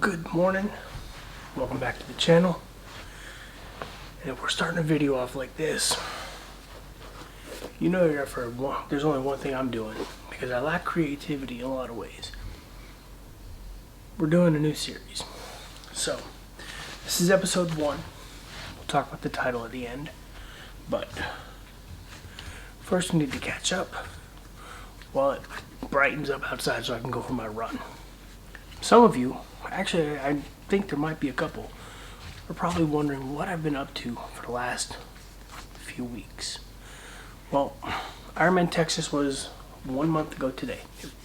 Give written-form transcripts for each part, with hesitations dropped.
Good morning, welcome back to the channel. And if we're starting a video off like this, you know there's only one thing I'm doing, because I lack creativity in a lot of ways. We're doing a new series. So, this is episode 1. We'll talk about the title at the end. But, first we need to catch up while it brightens up outside so I can go for my run. Some of you, actually I think there might be a couple, are probably wondering what I've been up to for the last few weeks. Well, Ironman Texas was 1 month ago today.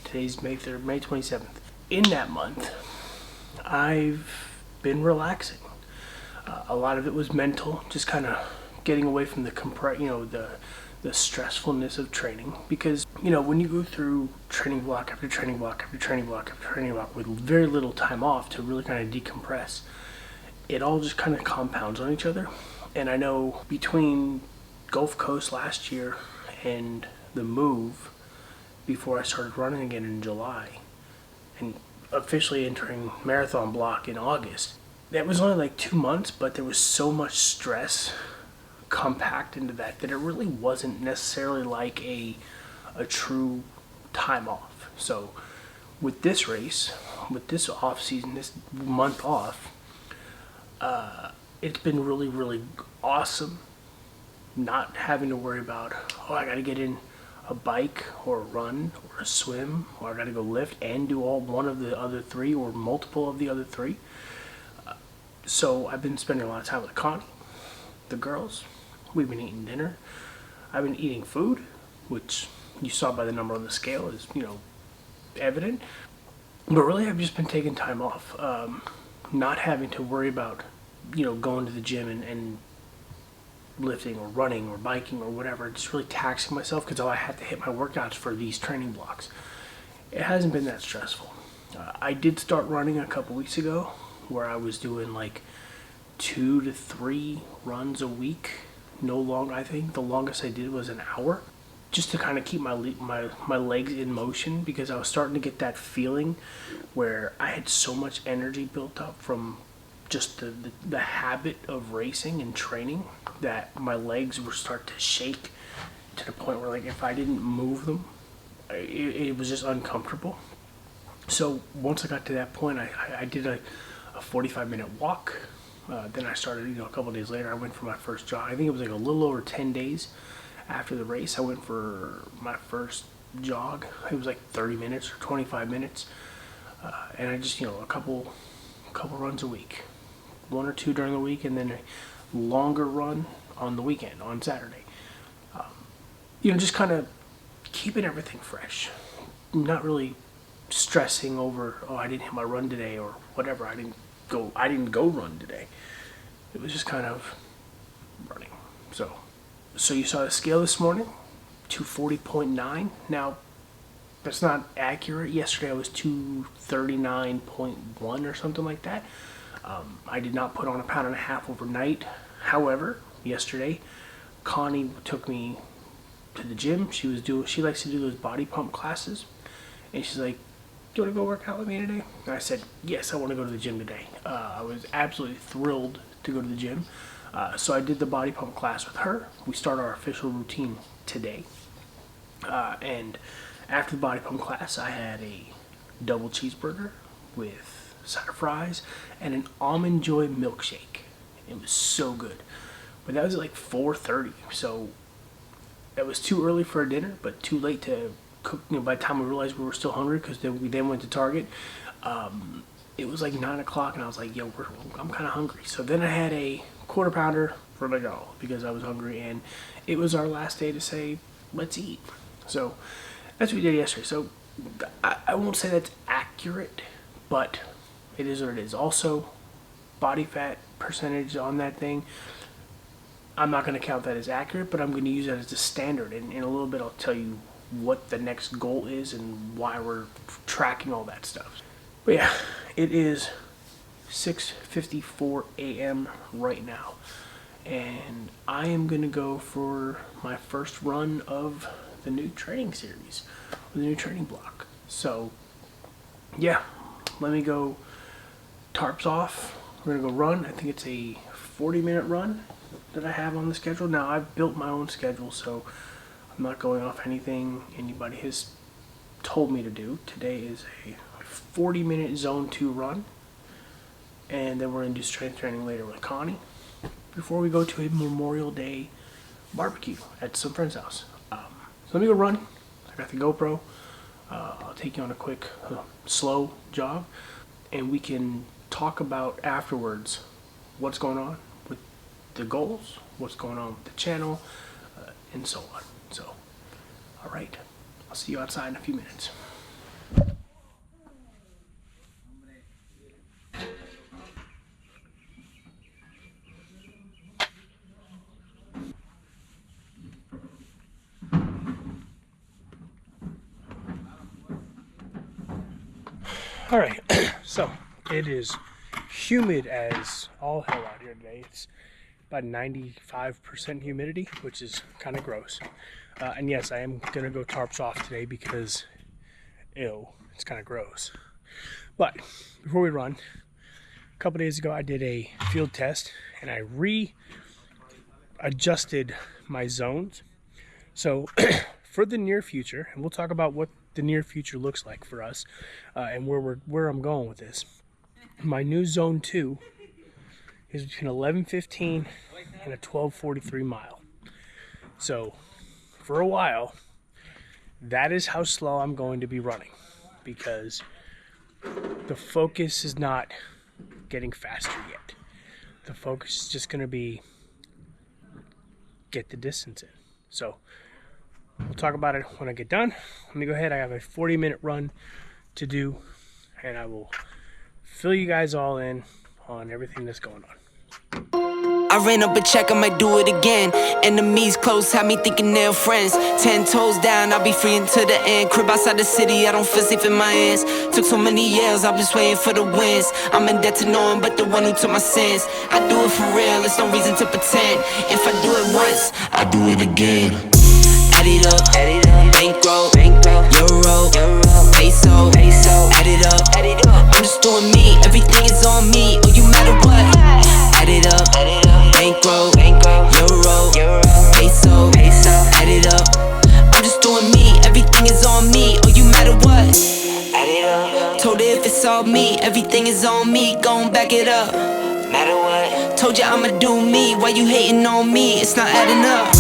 Today's May 3rd, May 27th. In that month, I've been relaxing. A lot of it was mental, just kind of getting away from the stressfulness of training, because when you go through training block after training block after training block after training block with very little time off to really kind of decompress, it all just kind of compounds on each other. And I know between Gulf Coast last year and the move before I started running again in July and officially entering marathon block in August, that was only like 2 months, but there was so much stress compact into that it really wasn't necessarily like a true time off. So with this race, with this off season, this month off, it's been really awesome not having to worry about, I gotta get in a bike or a run or a swim, or I gotta go lift and do one of the other three or multiple of the other three. So I've been spending a lot of time with Connie, the girls. We've been eating dinner. I've been eating food, which you saw by the number on the scale is, evident. But really, I've just been taking time off, not having to worry about, going to the gym and lifting or running or biking or whatever. Just really taxing myself because I had to hit my workouts for these training blocks. It hasn't been that stressful. I did start running a couple weeks ago, where I was doing like 2 to 3 runs a week. No long. I think the longest I did was an hour, just to kind of keep my legs in motion, because I was starting to get that feeling where I had so much energy built up from just the habit of racing and training, that my legs were starting to shake to the point where, like, if I didn't move them, it was just uncomfortable. So once I got to that point, I did a 45-minute walk. Then I started, a couple of days later, I went for my first jog. I think it was like a little over 10 days after the race. I went for my first jog. It was like 30 minutes or 25 minutes. And I just, a couple runs a week. 1 or 2 during the week, and then a longer run on the weekend, on Saturday. Just kind of keeping everything fresh. Not really stressing over, I didn't hit my run today or whatever. I didn't go run today. It was just kind of running. So you saw the scale this morning, 240.9. Now, that's not accurate. Yesterday I was 239.1 or something like that. I did not put on 1.5 pounds overnight. However, yesterday, Connie took me to the gym. She likes to do those body pump classes, and she's like, "Do you want to go work out with me today?" And I said, "Yes, I want to go to the gym today." I was absolutely thrilled to go to the gym. So I did the body pump class with her. We start our official routine today. And after the body pump class, I had a double cheeseburger with side of fries and an Almond Joy milkshake. It was so good. But that was at like 4:30. So that was too early for a dinner, but too late to cook. By the time we realized we were still hungry, because we then went to Target, it was like 9 o'clock, and I was like, I'm kind of hungry. So then I had a 1/4 pounder for McDonald's because I was hungry, and it was our last day to say, let's eat. So that's what we did yesterday. So I won't say that's accurate, but it is what it is. Also, body fat percentage on that thing, I'm not going to count that as accurate, but I'm going to use that as a standard. And in a little bit, I'll tell you what the next goal is and why we're tracking all that stuff. But yeah, it is 6:54 a.m. right now, and I am going to go for my first run of the new training series, the new training block. So yeah, let me go tarps off. We're gonna go run. I think it's a 40-minute run that I have on the schedule. Now I've built my own schedule, so I'm not going off anything anybody has told me to do. Today is a 40-minute zone 2 run, and then we're gonna do strength training later with Connie before we go to a Memorial Day barbecue at some friend's house. So let me go run. I got the GoPro. I'll take you on a quick slow jog, and we can talk about afterwards what's going on with the goals, what's going on with the channel, and so on. So, all right, I'll see you outside in a few minutes. All right, so it is humid as all hell out here today. It's about 95% humidity, which is kind of gross. And yes, I am gonna go tarps off today because, ew, it's kind of gross. But before we run, a couple days ago I did a field test and I readjusted my zones. So for the near future, and we'll talk about what the near future looks like for us, and where I'm going with this. My new zone 2 is between 11:15 and a 12:43 mile. So for a while, that is how slow I'm going to be running, because the focus is not getting faster yet. The focus is just going to be get the distance in. So we'll talk about it when I get done. Let me go ahead. I have a 40-minute run to do, and I will fill you guys all in on everything that's going on. I ran up a check, I might do it again. Enemies close, had me thinking they're friends. 10 toes down, I'll be free until the end. Crib outside the city, I don't feel safe in my hands. Took so many years, I'm just waiting for the wins. I'm in debt to no one but the one who took my sins. I do it for real, there's no reason to pretend. If I do it once, I do it again. Add it up, bankroll, euro, peso, add it up, I'm just doing me, everything is on me, oh you matter what. Add it up, bankroll, euro, peso, add it up, I'm just doing me, everything is on me, oh you matter what. Add it up, told her if it's all me, everything is on me, gon' back it up. Matter what, told you I'ma do me, why you hating on me, it's not adding up.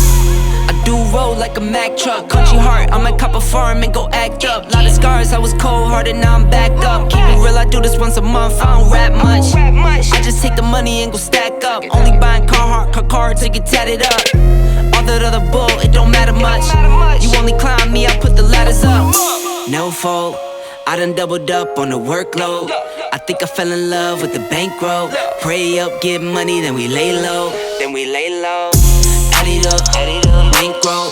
Do roll like a Mack truck, country heart, I might cop a farm and go act up. Lot of scars, I was cold-hearted, now I'm backed up. Keep it real, I do this once a month, I don't rap much. I just take the money and go stack up. Only buying car to get tatted up. All that other bull, it don't matter much. You only climb me, I put the ladders up. No fault, I done doubled up on the workload. I think I fell in love with the bankroll. Pray up, get money, then we lay low. Add it up, bankroll,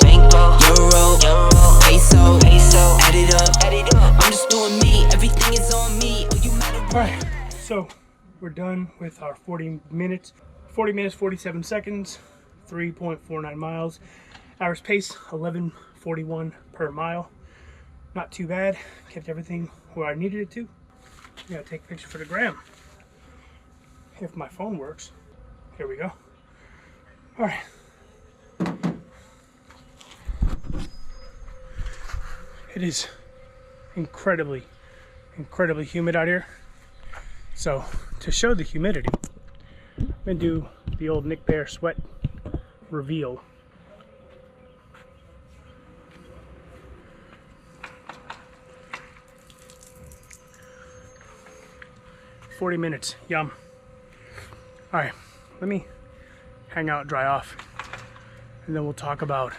euro, peso, add it up, I'm just doing me, everything is on me, oh you matter what. Alright, so we're done with our 40 minutes, 47 seconds, 3.49 miles. Average pace, 11:41 per mile. Not too bad, kept everything where I needed it to. I gotta take a picture for the gram, if my phone works. Here we go. Alright. It is incredibly humid out here. So to show the humidity, I'm gonna do the old Nick Bear sweat reveal. "40 minutes, yum." All right, let me hang out, dry off, and then we'll talk about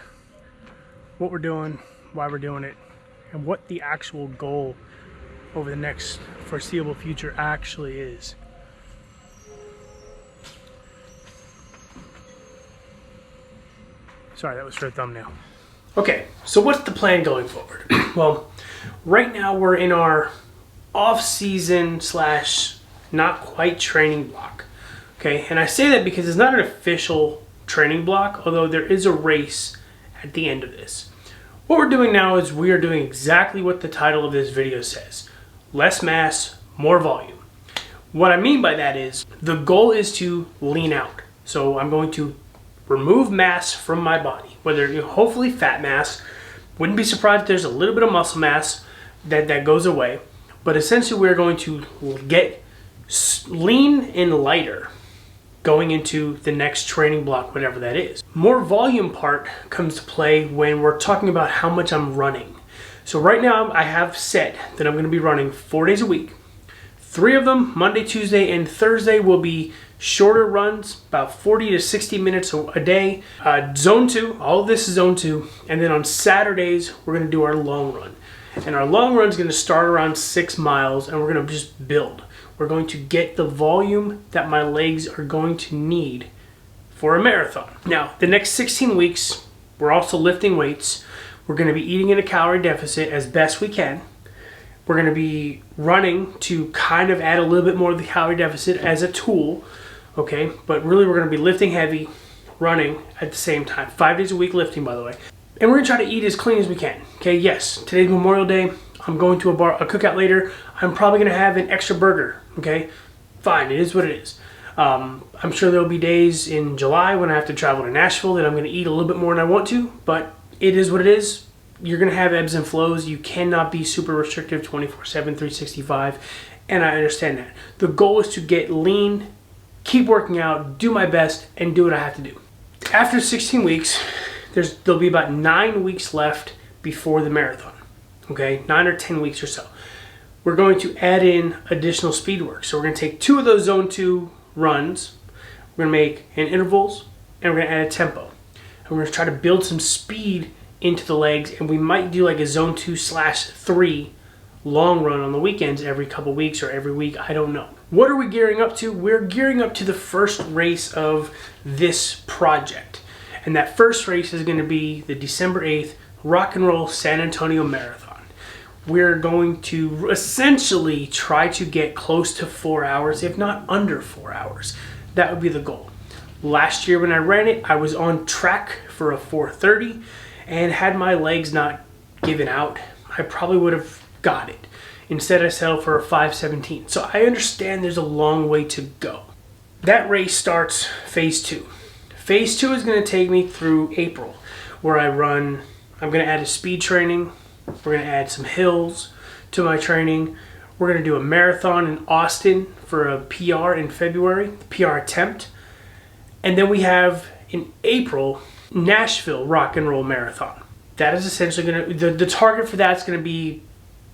what we're doing, why we're doing it, and what the actual goal over the next foreseeable future actually is. Sorry, that was for a thumbnail. Okay, so what's the plan going forward? Well, right now we're in our off-season / not quite training block. Okay, and I say that because it's not an official training block, although there is a race at the end of this. What we're doing now is we are doing exactly what the title of this video says. Less mass, more volume. What I mean by that is the goal is to lean out. So I'm going to remove mass from my body, whether hopefully fat mass. Wouldn't be surprised if there's a little bit of muscle mass that goes away. But essentially we're going to get lean and lighter going into the next training block, whatever that is. More volume part comes to play when we're talking about how much I'm running. So right now I have set that I'm going to be running 4 days a week. 3 of them, Monday, Tuesday, and Thursday, will be shorter runs, about 40 to 60 minutes a day. Zone 2, all of this is Zone 2. And then on Saturdays, we're going to do our long run. And our long run is going to start around 6 miles, and we're going to just build. We're going to get the volume that my legs are going to need for a marathon. Now, the next 16 weeks, we're also lifting weights. We're going to be eating in a calorie deficit as best we can. We're going to be running to kind of add a little bit more of the calorie deficit as a tool, okay? But really we're going to be lifting heavy, running at the same time. 5 days a week lifting, by the way. And we're going to try to eat as clean as we can, okay? Yes, today's Memorial Day. I'm going to a cookout later. I'm probably going to have an extra burger, okay? Fine, it is what it is. I'm sure there'll be days in July when I have to travel to Nashville that I'm going to eat a little bit more than I want to, but it is what it is. You're going to have ebbs and flows. You cannot be super restrictive 24/7, 365, and I understand that. The goal is to get lean, keep working out, do my best, and do what I have to do. After 16 weeks, there'll be about 9 weeks left before the marathon, okay? 9 or 10 weeks or so. We're going to add in additional speed work. So we're going to take 2 of those Zone 2 runs. We're going to make an intervals, and we're going to add a tempo. And we're going to try to build some speed into the legs, and we might do like a Zone 2/3 long run on the weekends every couple weeks or every week. I don't know. What are we gearing up to? We're gearing up to the first race of this project. And that first race is going to be the December 8th Rock and Roll San Antonio Marathon. We're going to essentially try to get close to 4 hours, if not under 4 hours. That would be the goal. Last year when I ran it, I was on track for a 4:30. And had my legs not given out, I probably would have got it. Instead, I settled for a 5:17. So I understand there's a long way to go. That race starts phase 2. Phase 2 is going to take me through April, where I'm going to add a speed training. We're going to add some hills to my training. We're going to do a marathon in Austin for a PR in February, PR attempt. And then we have in April, Nashville Rock and Roll Marathon. That is essentially going to, the target for that's going to be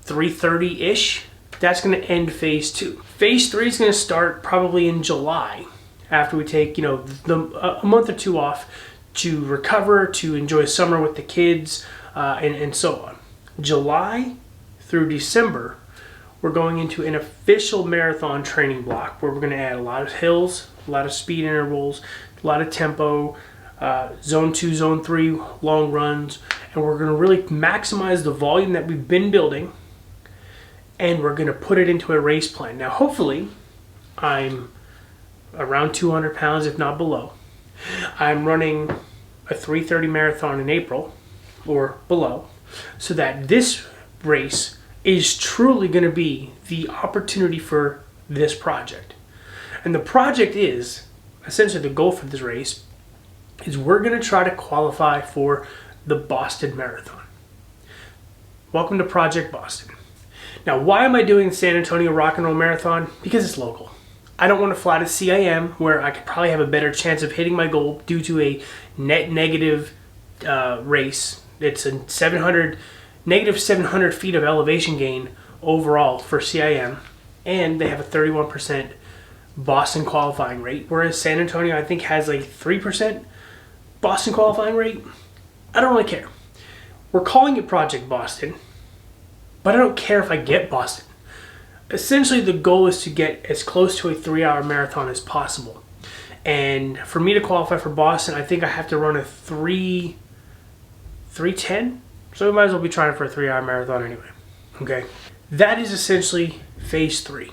3:30-ish. That's going to end phase 2. Phase 3 is going to start probably in July, after we take, a month or 2 off to recover, to enjoy summer with the kids, and so on. July through December, we're going into an official marathon training block where we're going to add a lot of hills, a lot of speed intervals, a lot of tempo, Zone 2, Zone 3, long runs, and we're going to really maximize the volume that we've been building, and we're going to put it into a race plan. Now, hopefully, I'm around 200 pounds, if not below. I'm running a 3:30 marathon in April, or below, so that this race is truly going to be the opportunity for this project. And the project is, essentially the goal for this race, is we're going to try to qualify for the Boston Marathon. Welcome to Project Boston. Now, why am I doing the San Antonio Rock and Roll Marathon? Because it's local. I don't want to fly to CIM, where I could probably have a better chance of hitting my goal due to a net negative race. It's a negative 700 feet of elevation gain overall for CIM, and they have a 31% Boston qualifying rate, whereas San Antonio, I think, has like 3% Boston qualifying rate. I don't really care. We're calling it Project Boston, but I don't care if I get Boston. Essentially, the goal is to get as close to a 3-hour marathon as possible. And for me to qualify for Boston, I think I have to run a 3:10. So we might as well be trying for a 3-hour marathon anyway. Okay. That is essentially phase 3.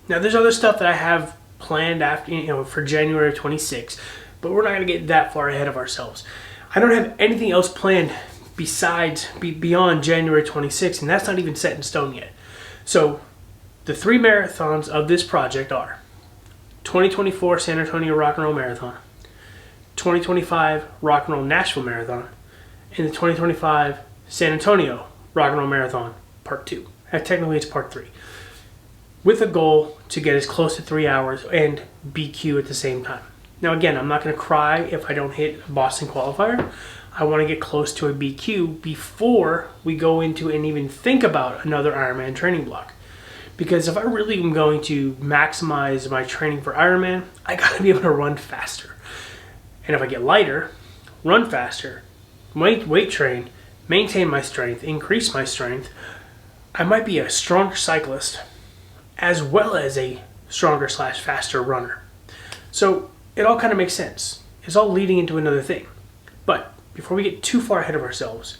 Now, there's other stuff that I have planned after, for January of 26, but we're not going to get that far ahead of ourselves. I don't have anything else planned beyond January 26, and that's not even set in stone yet. So The 3 marathons of this project are 2024 San Antonio Rock and Roll Marathon, 2025 Rock and Roll Nashville Marathon, and the 2025 San Antonio Rock and Roll Marathon Part 2. Technically it's Part 3. With a goal to get as close to 3 hours and BQ at the same time. Now again, I'm not going to cry if I don't hit a Boston qualifier. I want to get close to a BQ before we go into and even think about another Ironman training block. Because if I really am going to maximize my training for Ironman, I got to be able to run faster. And if I get lighter, run faster, weight train, maintain my strength, increase my strength, I might be a stronger cyclist as well as a stronger / faster runner. So it all kind of makes sense. It's all leading into another thing. But before we get too far ahead of ourselves,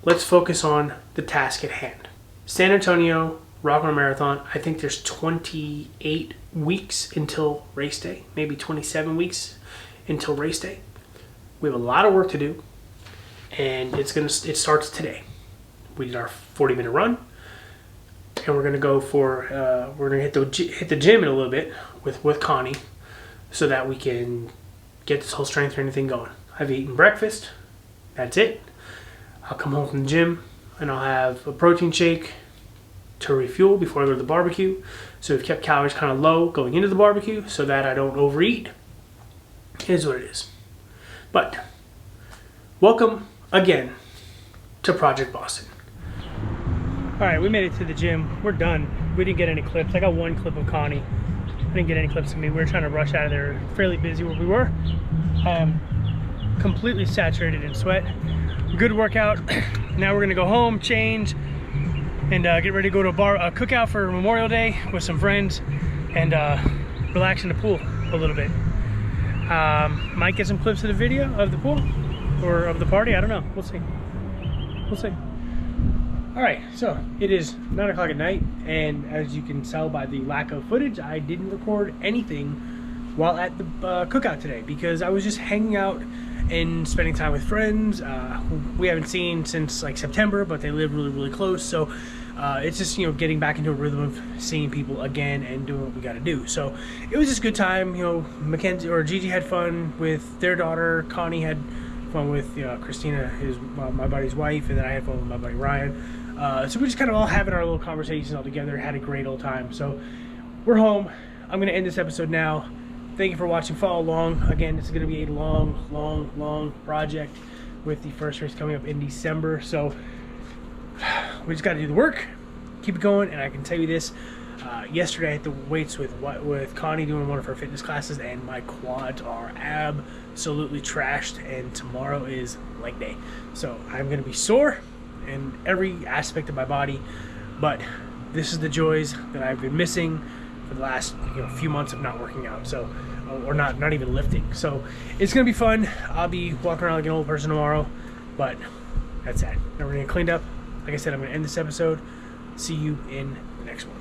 let's focus on the task at hand. San Antonio Rock and Roll Marathon, I think there's 28 weeks until race day, maybe 27 weeks until race day. We have a lot of work to do, and it starts today. We did our 40-minute run, and we're gonna hit the gym in a little bit with Connie, so that we can get this whole strength training thing going. I've eaten breakfast. That's it. I'll come home from the gym and I'll have a protein shake to refuel before I go to the barbecue. So we've kept calories kind of low going into the barbecue so that I don't overeat. It is what it is. But welcome again to Project Boston. All right, we made it to the gym. We're done. We didn't get any clips. I got one clip of Connie. I didn't get any clips of me. We were trying to rush out of there. Fairly busy where we were. Completely saturated in sweat. Good workout. Now we're gonna go home, change, and get ready to go to a cookout for Memorial Day with some friends, and relax in the pool a little bit. Might get some clips of the video of the pool or of the party. I don't know. We'll see. We'll see. All right, so it is 9 o'clock at night, and as you can tell by the lack of footage, I didn't record anything while at the cookout today because I was just hanging out and spending time with friends we haven't seen since like September, but they live really close, so it's just, you know, getting back into a rhythm of seeing people again and doing what we got to do. So it was just a good time. You know, Mackenzie or Gigi had fun with their daughter. Connie had fun with Christina, my buddy's wife, and then I had fun with my buddy Ryan. So we just kind of all having our little conversations all together, had a great old time. So we're home. I'm going to end this episode now. Thank you for watching. Follow along. Again, this is going to be a long project with the first race coming up in December. So we just got to do the work, keep it going, and I can tell you this. Yesterday I hit the weights with Connie doing one of her fitness classes, and my quads are absolutely trashed, and tomorrow is leg day. So I'm going to be sore in every aspect of my body, but this is the joys that I've been missing for the last few months of not working out, so or not even lifting. So it's gonna be fun. I'll be walking around like an old person tomorrow, but that's that. Now we're gonna get cleaned up. Like I said, I'm gonna end this episode. See you in the next one.